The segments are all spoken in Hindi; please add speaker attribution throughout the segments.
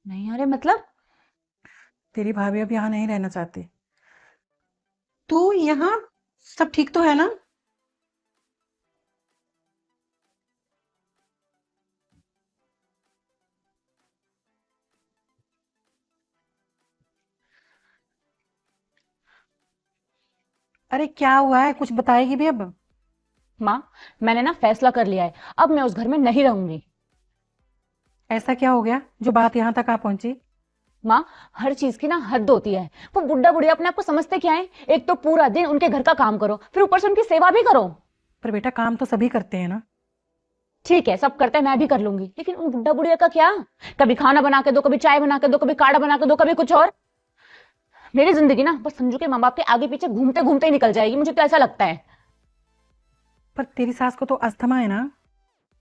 Speaker 1: नहीं अरे मतलब।
Speaker 2: तेरी भाभी अब यहाँ नहीं रहना चाहती। तू यहाँ, सब ठीक तो है ना? अरे क्या हुआ है, कुछ बताएगी भी अब?
Speaker 1: माँ, मैंने ना फैसला कर लिया है। अब मैं उस घर में नहीं रहूंगी।
Speaker 2: ऐसा क्या हो गया जो बात यहाँ तक आ पहुंची?
Speaker 1: माँ, हर चीज की ना हद होती है। वो बुड्ढा बुढ़िया अपने आप को समझते क्या है? एक तो पूरा दिन उनके घर का काम करो, फिर ऊपर से उनकी सेवा भी करो।
Speaker 2: पर बेटा, काम तो सभी करते हैं ना।
Speaker 1: ठीक है, सब करते हैं, मैं भी कर लूंगी, लेकिन उन बुड्ढा बुढ़िया का क्या? कभी खाना बना के दो, कभी चाय बना के दो, कभी काढ़ा बना के दो, कभी कुछ और। मेरी जिंदगी ना बस संजू के माँ बाप के आगे पीछे घूमते घूमते ही निकल जाएगी, मुझे तो ऐसा लगता है।
Speaker 2: पर तेरी सास को तो अस्थमा है ना।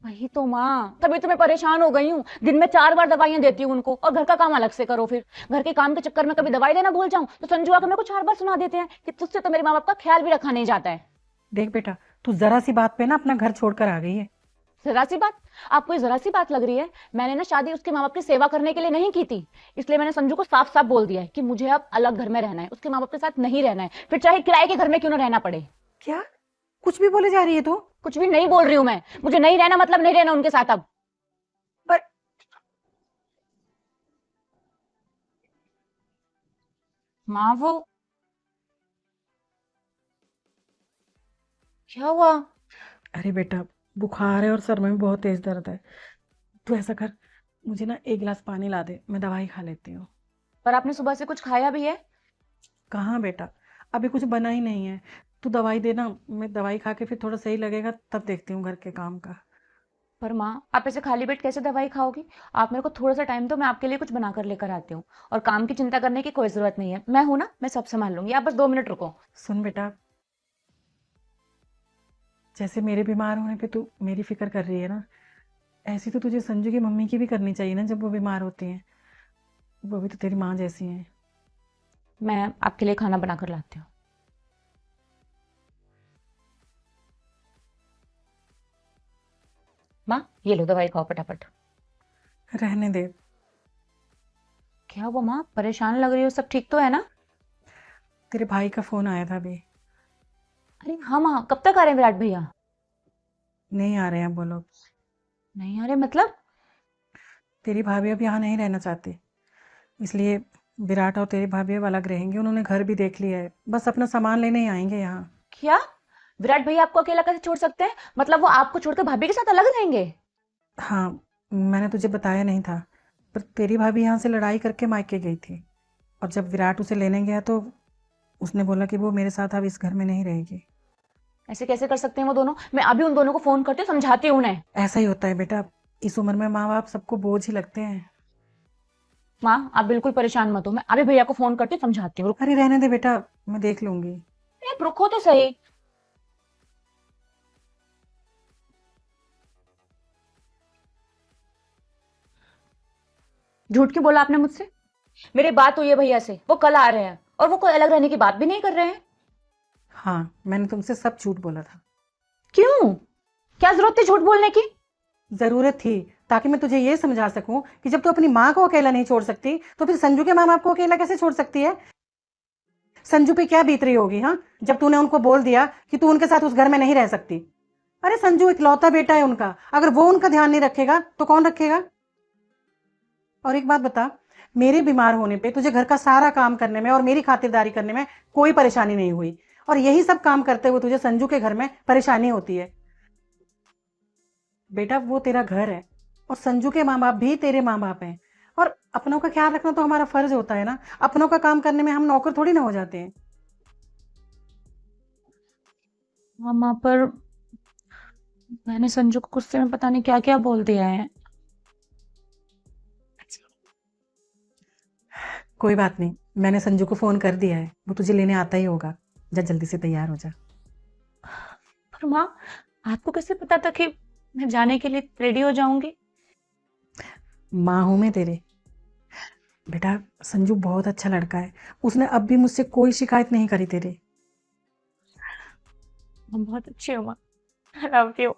Speaker 1: वही तो माँ, तभी तो मैं परेशान हो गई हूँ। दिन में 4 बार दवाइयां देती हूँ उनको, और घर का काम अलग से करो। फिर घर के काम के चक्कर में कभी दवाई देना भूल जाऊं तो संजू आकर मेरे को 4 बार सुना देते हैं कि तुझसे तो मेरे माँ बाप का ख्याल भी रखा नहीं जाता है।
Speaker 2: देख बेटा, तू जरा सी बात पे ना अपना घर छोड़कर आ गई है।
Speaker 1: जरा सी बात? आपको ये जरा सी बात लग रही है? मैंने ना शादी उसके माँ बाप की सेवा करने के लिए नहीं की थी। इसलिए मैंने संजू को साफ साफ बोल दिया है कि मुझे अब अलग घर में रहना है, उसके माँ बाप के साथ नहीं रहना है, फिर चाहे किराए के घर में क्यों ना रहना पड़े।
Speaker 2: क्या कुछ भी बोले जा रही है तू?
Speaker 1: कुछ भी नहीं बोल रही हूं मैं। मुझे नहीं रहना मतलब नहीं रहना उनके साथ अब।
Speaker 2: पर
Speaker 1: माँ वो क्या हुआ?
Speaker 2: अरे बेटा, बुखार है और सर में भी बहुत तेज दर्द है। तू ऐसा कर, मुझे ना एक गिलास पानी ला दे, मैं दवाई खा लेती हूँ।
Speaker 1: पर आपने सुबह से कुछ खाया भी है?
Speaker 2: कहाँ बेटा, अभी कुछ बना ही नहीं है। तू दवाई देना, मैं दवाई खा के फिर थोड़ा सही लगेगा तब देखती हूँ घर के काम का।
Speaker 1: पर माँ, आप ऐसे खाली पेट कैसे दवाई खाओगी? आप मेरे को थोड़ा सा टाइम दो, मैं आपके लिए कुछ बनाकर लेकर आती हूँ। और काम की चिंता करने की कोई जरूरत नहीं है, मैं हूं ना, मैं सब संभाल लूंगी, आप बस 2 मिनट रुको।
Speaker 2: सुन बेटा, जैसे मेरे बीमार होने पे तू मेरी फिक्र कर रही है ना, ऐसी तो तुझे संजू की मम्मी की भी करनी चाहिए ना जब वो बीमार होती हैं। वो भी तो तेरी माँ जैसी हैं।
Speaker 1: मैं आपके लिए खाना बनाकर लाती हूँ। माँ, ये लो दवाई खाओ फटाफट।
Speaker 2: रहने दे।
Speaker 1: क्या हुआ माँ, परेशान लग रही हो? सब ठीक तो है ना?
Speaker 2: तेरे भाई का फोन आया था अभी।
Speaker 1: अरे हाँ माँ, कब तक आ रहे हैं विराट भैया?
Speaker 2: नहीं आ रहे हैं वो लोग।
Speaker 1: नहीं आ रहे मतलब?
Speaker 2: तेरी भाभी अब यहाँ नहीं रहना चाहती, इसलिए विराट और तेरी भाभी अब अलग रहेंगे। उन्होंने घर भी देख लिया है, बस अपना सामान लेने ही आएंगे यहाँ।
Speaker 1: क्या? विराट भैया आपको अकेला कैसे छोड़ सकते हैं? मतलब वो आपको छोड़कर भाभी के साथ अलग रहेंगे?
Speaker 2: हाँ, मैंने तुझे बताया नहीं था, पर तेरी भाभी यहाँ से लड़ाई करके मायके गई थी। और जब विराट उसे लेने गया तो उसने बोला कि वो मेरे साथ अब इस घर में नहीं रहेगी।
Speaker 1: ऐसे कैसे कर सकते हैं वो दोनों? मैं अभी उन दोनों को फोन करती हूँ, समझाती हूँ उन्हें।
Speaker 2: ऐसा ही होता है बेटा, इस उम्र में माँ बाप सबको बोझ ही लगते हैं।
Speaker 1: माँ, आप बिल्कुल परेशान मत हो, मैं अभी भैया को फोन करती हूँ, समझाती हूँ,
Speaker 2: अरे रहने दे बेटा, मैं देख लूंगी।
Speaker 1: रुको तो सही। झूठ क्यों बोला आपने मुझसे? मेरी बात हुई है भैया से, वो कल आ रहे हैं, और वो कोई अलग रहने की बात भी नहीं कर रहे हैं।
Speaker 2: हाँ, मैंने तुमसे सब झूठ बोला था।
Speaker 1: क्यों? क्या जरूरत थी झूठ बोलने की?
Speaker 2: जरूरत थी ताकि मैं तुझे ये समझा सकूं कि जब तू अपनी माँ को अकेला नहीं छोड़ सकती तो फिर संजू के माँ बाप को अकेला कैसे छोड़ सकती है। संजू पे क्या बीत रही होगी, हाँ, जब तूने उनको बोल दिया कि तू उनके साथ उस घर में नहीं रह सकती। अरे संजू इकलौता बेटा है उनका, अगर वो उनका ध्यान नहीं रखेगा तो कौन रखेगा? और एक बात बता, मेरे बीमार होने पे तुझे घर का सारा काम करने में और मेरी खातिरदारी करने में कोई परेशानी नहीं हुई, और यही सब काम करते हुए तुझे संजू के घर में परेशानी होती है। बेटा, वो तेरा घर है, और संजू के माँ बाप भी तेरे माँ बाप हैं। और अपनों का ख्याल रखना तो हमारा फर्ज होता है ना, अपनों का काम करने में हम नौकर थोड़ी ना हो जाते हैं।
Speaker 1: मामा, पर मैंने संजू को गुस्से में पता नहीं क्या क्या बोल दिया है।
Speaker 2: कोई बात नहीं, मैंने संजू को फोन कर दिया है, वो तुझे लेने आता ही होगा। जा जल्दी से तैयार हो जा।
Speaker 1: पर माँ, आपको कैसे पता था कि मैं जाने के लिए रेडी हो जाऊंगी?
Speaker 2: माँ हूं मैं तेरे। बेटा, संजू बहुत अच्छा लड़का है, उसने अब भी मुझसे कोई शिकायत नहीं करी तेरे।
Speaker 1: हम बहुत अच्छी हो माँ, लव यू।